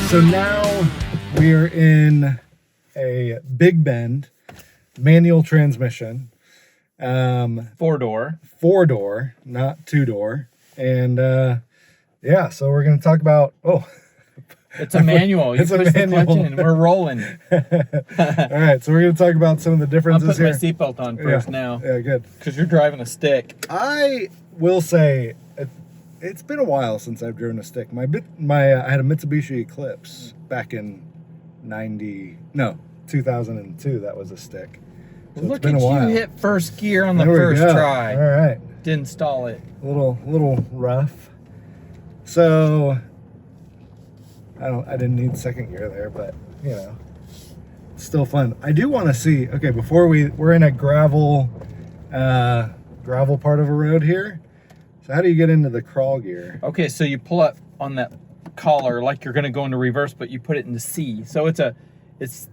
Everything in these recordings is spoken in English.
So now we're in a Big Bend manual transmission. Four-door, not two-door. And yeah, so we're going to talk about, it's a manual. You It's a push the manual. clutch in, we're rolling. all right, so we're going to talk about some of the I'll differences put my here. seatbelt on first now, Yeah, good. because you're driving a stick. I will say it's been a while since I've driven a stick. I had a Mitsubishi Eclipse back in 2002. That was a stick. So Look at you hit first gear on the There we first go. try. All right. Didn't stall it. A little rough. So I didn't need second gear there, but you know, it's still fun. I do want to see. Okay, before we're in a gravel part of a road here. So how do you get into the crawl gear? Okay, so you pull up on that collar like you're going to go into reverse, but you put it into C. So it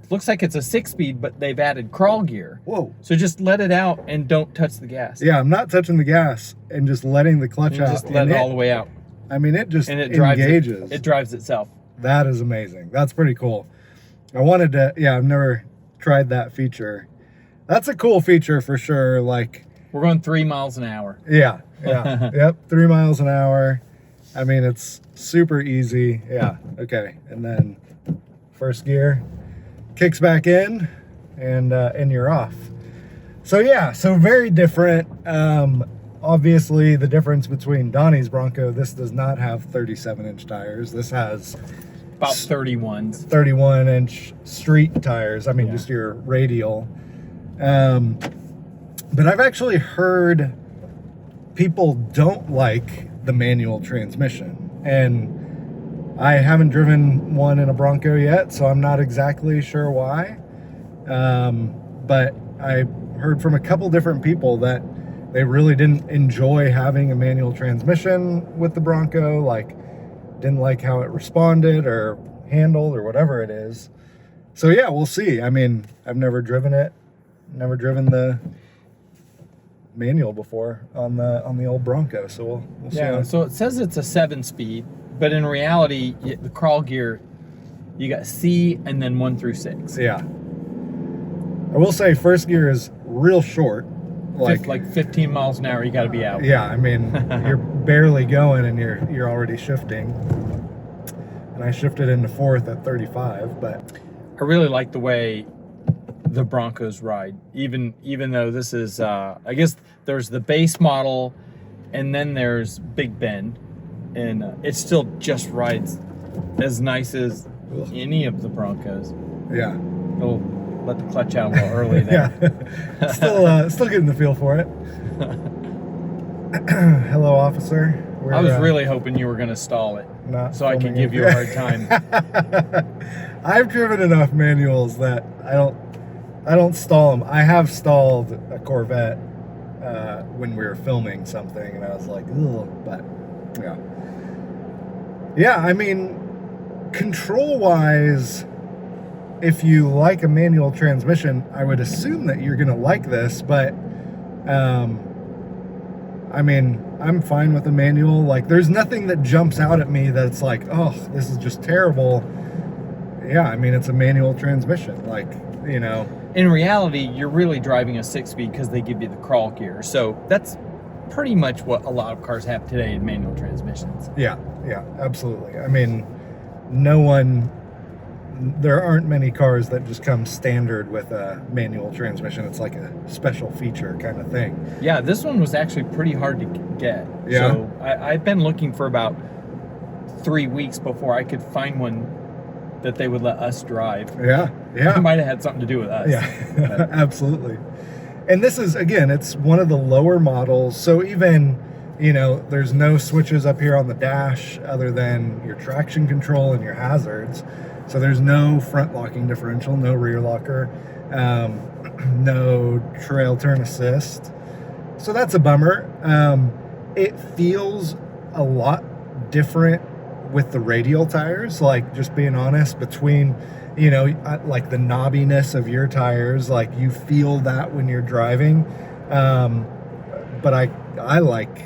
looks like it's a 6-speed, but they've added crawl gear. Whoa. So just let it out and don't touch the gas. Yeah, I'm not touching the gas and just letting the clutch out. Just let it all the way out. I mean, it just engages. engages. It drives itself. That is amazing. That's pretty cool. I've never tried that feature. That's a cool feature for sure. Like, we're going 3 miles an hour. Yeah. Yep, 3 miles an hour. I mean, it's super easy. Yeah, okay. And then first gear kicks back in, and you're off. So yeah, so very different. Obviously, the difference between Donnie's Bronco, this does not have 37-inch tires. This has about 31s. 31-inch street tires. I mean, just your radial. But I've actually heard people don't like the manual transmission, and I haven't driven one in a Bronco yet, so I'm not exactly sure why. But I heard from a couple different people that they really didn't enjoy having a manual transmission with the Bronco, like didn't like how it responded or handled or whatever it is. So yeah, we'll see. I mean, I've never driven it, never driven the manual before on the old Bronco, so we'll see. Yeah, so it says it's a 7-speed, but in reality, the crawl gear, you got C and then 1 through 6. Yeah. I will say first gear is real short. Like 15 miles an hour, you got to be out. Yeah, I mean, you're barely going and you're already shifting. And I shifted into fourth at 35, but I really like the way the Broncos ride, even though this is I guess there's the base model and then there's Big Bend, and it still just rides as nice as any of the Broncos. Yeah. It'll let the clutch out a little early there. Yeah. Still getting the feel for it. Hello, officer. I was really hoping you were going to stall it so I could give you a hard time. I've driven enough manuals that I don't stall them. I have stalled a Corvette when we were filming something, and I was like, ugh, but yeah. Yeah, I mean, control-wise, if you like a manual transmission, I would assume that you're going to like this, but I mean, I'm fine with a manual. Like, there's nothing that jumps out at me that's like, oh, this is just terrible. Yeah, I mean, it's a manual transmission. Like, you know. In reality, you're really driving a 6-speed because they give you the crawl gear. So that's pretty much what a lot of cars have today in manual transmissions. Yeah, absolutely. I mean, there aren't many cars that just come standard with a manual transmission. It's like a special feature kind of thing. Yeah, this one was actually pretty hard to get. Yeah. So I've been looking for about 3 weeks before I could find one that they would let us drive. Yeah. It might have had something to do with us. Yeah, absolutely. And this is, again, it's one of the lower models. So even, you know, there's no switches up here on the dash other than your traction control and your hazards. So there's no front locking differential, no rear locker, no trail turn assist. So that's a bummer. It feels a lot different with the radial tires, like, just being honest, between, you know, like the knobbiness of your tires, like you feel that when you're driving. But I like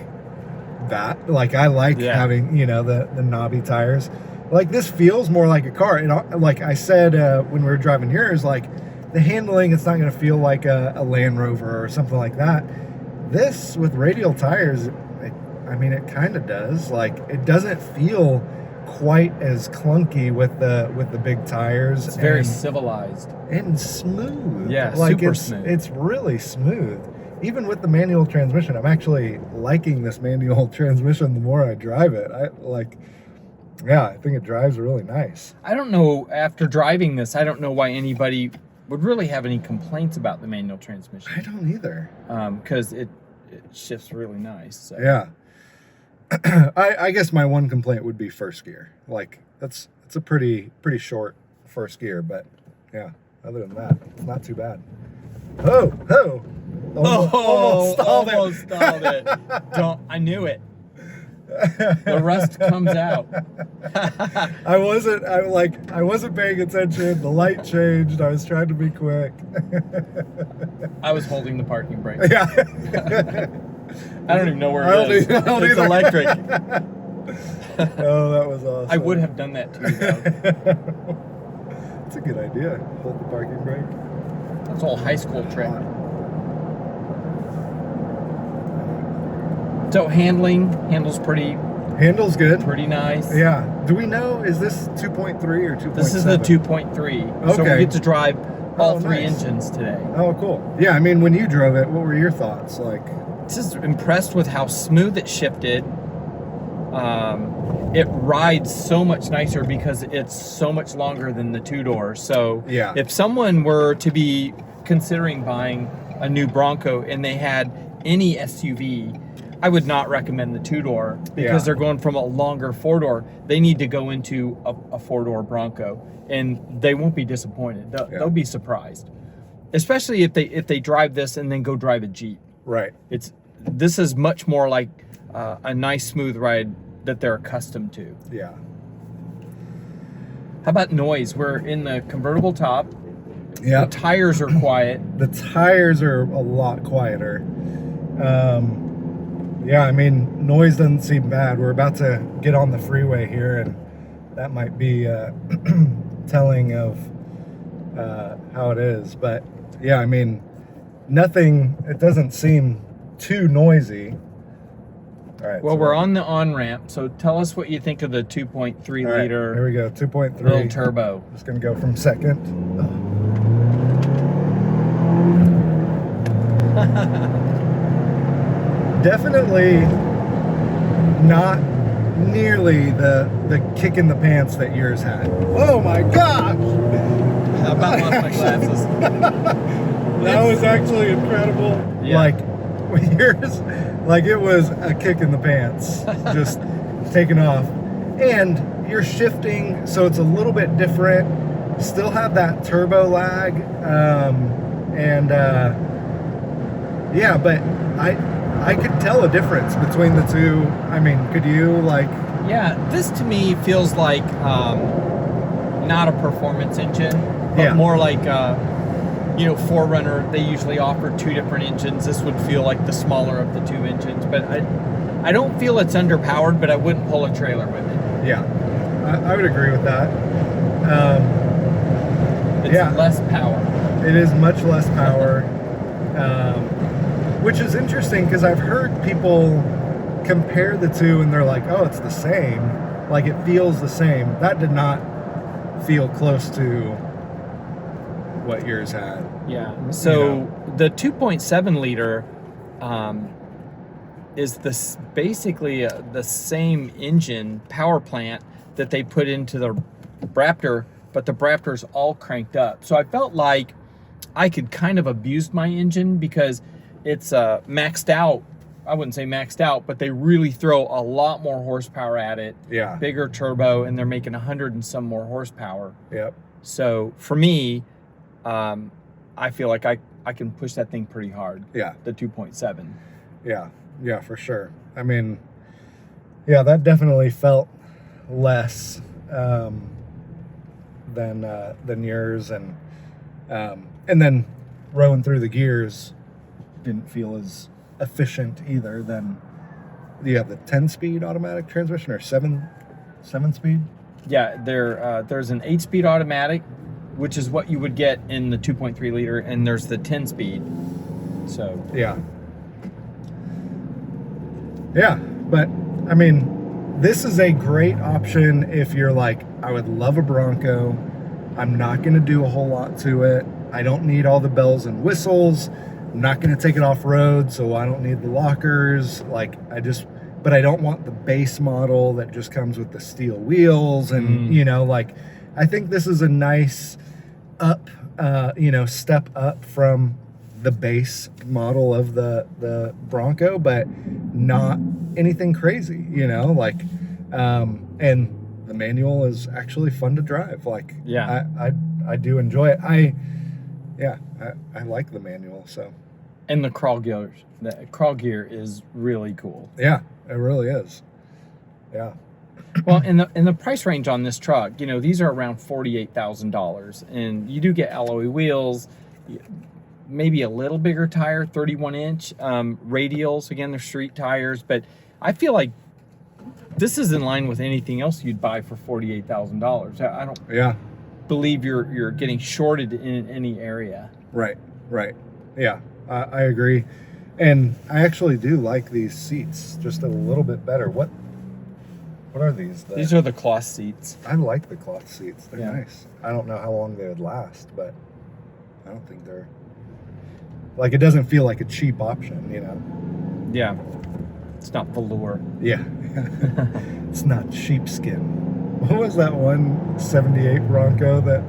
that. Like, I like having, you know, the knobby tires. Like, this feels more like a car. And like I said when we were driving yours, like, the handling, it's not going to feel like a Land Rover or something like that. This, with radial tires, it kind of does. Like, it doesn't feel quite as clunky with the big tires. It's very civilized. And smooth. Yeah, like super smooth. It's really smooth. Even with the manual transmission, I'm actually liking this manual transmission the more I drive it. I think it drives really nice. I don't know, after driving this, I don't know why anybody would really have any complaints about the manual transmission. I don't either. Because it shifts really nice. So. Yeah. I guess my one complaint would be first gear. Like, it's a pretty short first gear, but yeah, other than that, it's not too bad. Almost stalled it. I knew it. The rust comes out. I wasn't paying attention. The light changed. I was trying to be quick. I was holding the parking brake. Yeah. I don't even know where it is. I don't It's either. electric. Oh, that was awesome. I would have done that too, though. That's a good idea. Hold the parking brake. That's all high school trick. So handles Handles good. pretty nice. Yeah. Do we know, is this 2.3 or 2.7? This is the 2.3. So we Okay. get to drive all three nice. engines today. Oh, cool. Yeah, I mean, when you drove it, what were your thoughts? Like, Just impressed with how smooth it shifted. It rides so much nicer because it's so much longer than the two-door. So Yeah. if someone were to be considering buying a new Bronco and they had any SUV, I would not recommend the two-door because they're going from a longer four-door. They need to go into a four-door Bronco, and they won't be disappointed. They'll be surprised, especially if they drive this and then go drive a Jeep. right. This is much more like a nice smooth ride that they're accustomed to. Yeah. How about noise? We're in the convertible top. Yeah. The tires are quiet. The tires are a lot quieter. Yeah, I mean, noise doesn't seem bad. We're about to get on the freeway here, and that might be telling of how it is. But yeah, I mean, it doesn't seem too noisy. All right. Well, we're on the on-ramp, so tell us what you think of the 2.3 all right, liter here we go, 2.3. little turbo. Just gonna go from second. Definitely not nearly the kick in the pants that yours had. Oh my gosh! I about lost my glasses. That was actually incredible. Yeah. Like, with yours, like, it was a kick in the pants, just taking off. And you're shifting, so it's a little bit different. Still have that turbo lag, yeah, but I could tell a difference between the two. I mean, could you, like? Yeah, this to me feels like not a performance engine, but more like Forerunner. They usually offer two different engines. This would feel like the smaller of the two engines, but I don't feel it's underpowered, but I wouldn't pull a trailer with it. Yeah, I would agree with that. It's less power. It is much less power, which is interesting because I've heard people compare the two and they're like, oh, it's the same. Like, it feels the same. That did not feel close to what yours had. Yeah. So the 2.7 liter is basically the same engine power plant that they put into the Raptor, but the Raptor's all cranked up. So I felt like I could kind of abuse my engine because it's maxed out. I wouldn't say maxed out, but they really throw a lot more horsepower at it. Yeah. Bigger turbo, and they're making 100 and some more horsepower. Yep. So for me, I feel like I can push that thing pretty hard. Yeah. The 2.7. Yeah, for sure. I mean, yeah, that definitely felt less than yours, and then rowing through the gears didn't feel as efficient either. Than you have the 10-speed automatic transmission or 7-speed. Yeah, there's an 8-speed automatic, which is what you would get in the 2.3 liter, and there's the 10-speed. So yeah. Yeah, but I mean, this is a great option if you're like, I would love a Bronco. I'm not going to do a whole lot to it. I don't need all the bells and whistles. I'm not going to take it off road, so I don't need the lockers. But I don't want the base model that just comes with the steel wheels. And, I think this is a nice step up from the base model of the Bronco, but not anything crazy, and the manual is actually fun to drive. I do enjoy it. I like the manual. So, and the crawl gear is really cool. Yeah, it really is. Yeah. Well, in the price range on this truck, these are around $48,000, and you do get alloy wheels, maybe a little bigger tire, 31-inch radials. Again, they're street tires, but I feel like this is in line with anything else you'd buy for $48,000. I don't believe you're getting shorted in any area. Right. Yeah, I agree. And I actually do like these seats just a little bit better. What are these? These are the cloth seats. I like the cloth seats. They're nice. I don't know how long they would last, but I don't think they're... it doesn't feel like a cheap option, Yeah. It's not velour. Yeah. It's not sheepskin. What was that one 78 Bronco that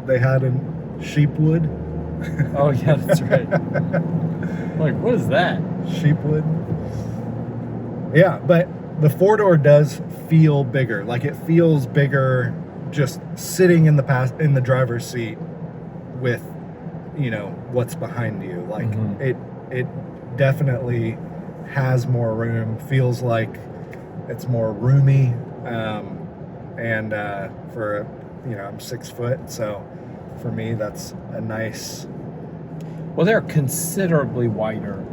they had in sheepwood? Oh, yeah, that's right. What is that? Sheepwood. Yeah, but the 4-door does feel bigger. It feels bigger just sitting in the driver's seat with, what's behind you. It definitely has more room, feels like it's more roomy, and for I'm 6 foot, so for me that's a nice... Well, they're considerably wider.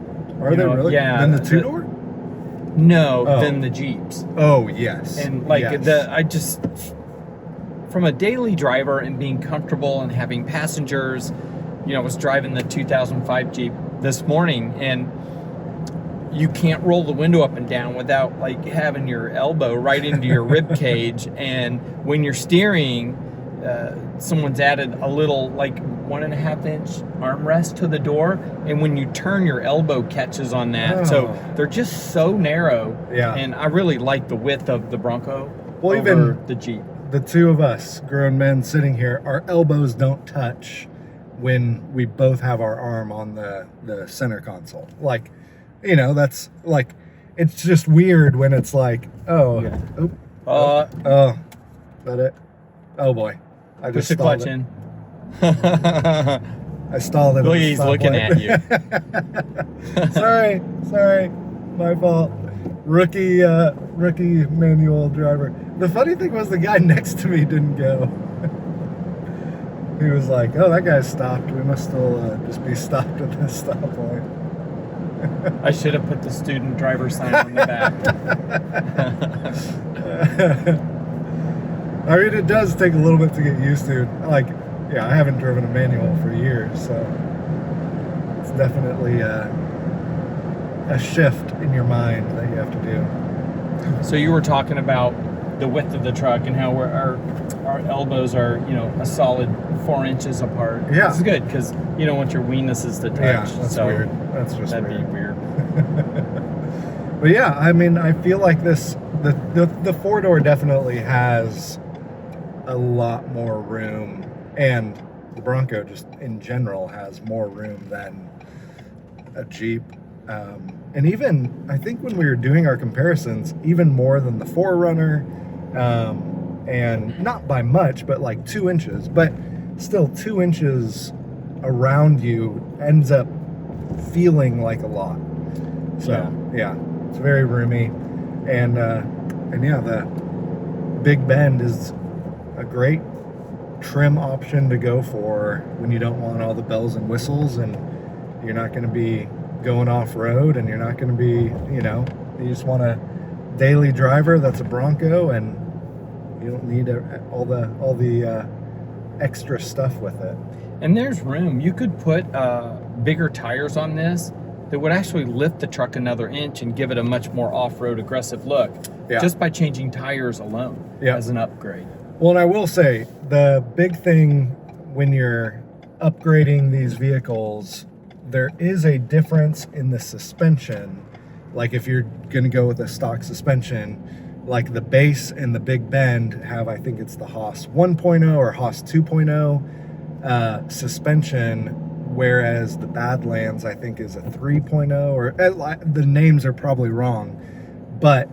Are they really? Yeah. Than the 2-door? No, than the Jeeps. Oh, yes. And yes. From a daily driver and being comfortable and having passengers, I was driving the 2005 Jeep this morning, and you can't roll the window up and down without having your elbow right into your rib cage. And when you're steering, someone's added a little 1.5-inch armrest to the door, and when you turn, your elbow catches on that. So they're just so narrow. Yeah. And I really like the width of the Bronco over even the Jeep. The two of us grown men sitting here, our elbows don't touch when we both have our arm on the center console. That's it's just weird when it's is that it? Oh boy, I just push the clutch it. in. I stalled it. Look, he's looking at you. sorry, my fault. Rookie manual driver. The funny thing was the guy next to me didn't go. He was like, "Oh, that guy's stopped. We must still just be stopped at this stoplight." I should have put the student driver sign on the back. I mean, it does take a little bit to get used to. I haven't driven a manual for years, so it's definitely a shift in your mind that you have to do. So you were talking about the width of the truck and how our elbows are, a solid 4 inches apart. Yeah. It's good because you don't want your weenuses to touch. Yeah, that's weird. That's just that'd weird. be weird. But yeah, I mean, I feel like the 4-door definitely has a lot more room, and the Bronco just in general has more room than a Jeep. And even, I think when we were doing our comparisons, even more than the 4Runner, and not by much, but 2 inches, but still 2 inches around you ends up feeling like a lot. So yeah, it's very roomy, and yeah, the Big Bend is a great trim option to go for when you don't want all the bells and whistles, and you're not going to be going off road, and you're not going to be, you just want a daily driver that's a Bronco, and You don't need all the extra stuff with it. And there's room. You could put bigger tires on this that would actually lift the truck another inch and give it a much more off-road aggressive look, just by changing tires alone as an upgrade. Well, and I will say, the big thing when you're upgrading these vehicles, there is a difference in the suspension. Like if you're going to go with a stock suspension, like the base and the Big Bend have, I think it's the Haas 1.0 or Haas 2.0 suspension, whereas the Badlands, I think, is a 3.0, or the names are probably wrong, but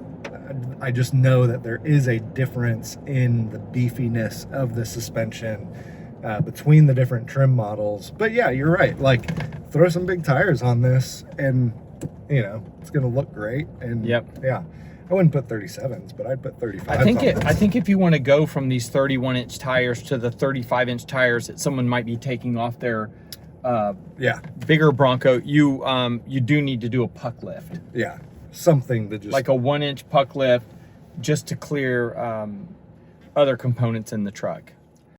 I just know that there is a difference in the beefiness of the suspension between the different trim models. But yeah, you're right. Like, throw some big tires on this and, you know, it's going to look great. And yeah, I wouldn't put 37s, but I'd put 35s. I think if you want to go from these 31-inch tires to the 35-inch tires that someone might be taking off their bigger Bronco, you do need to do a puck lift. Yeah, something to just like a 1-inch puck lift, just to clear other components in the truck.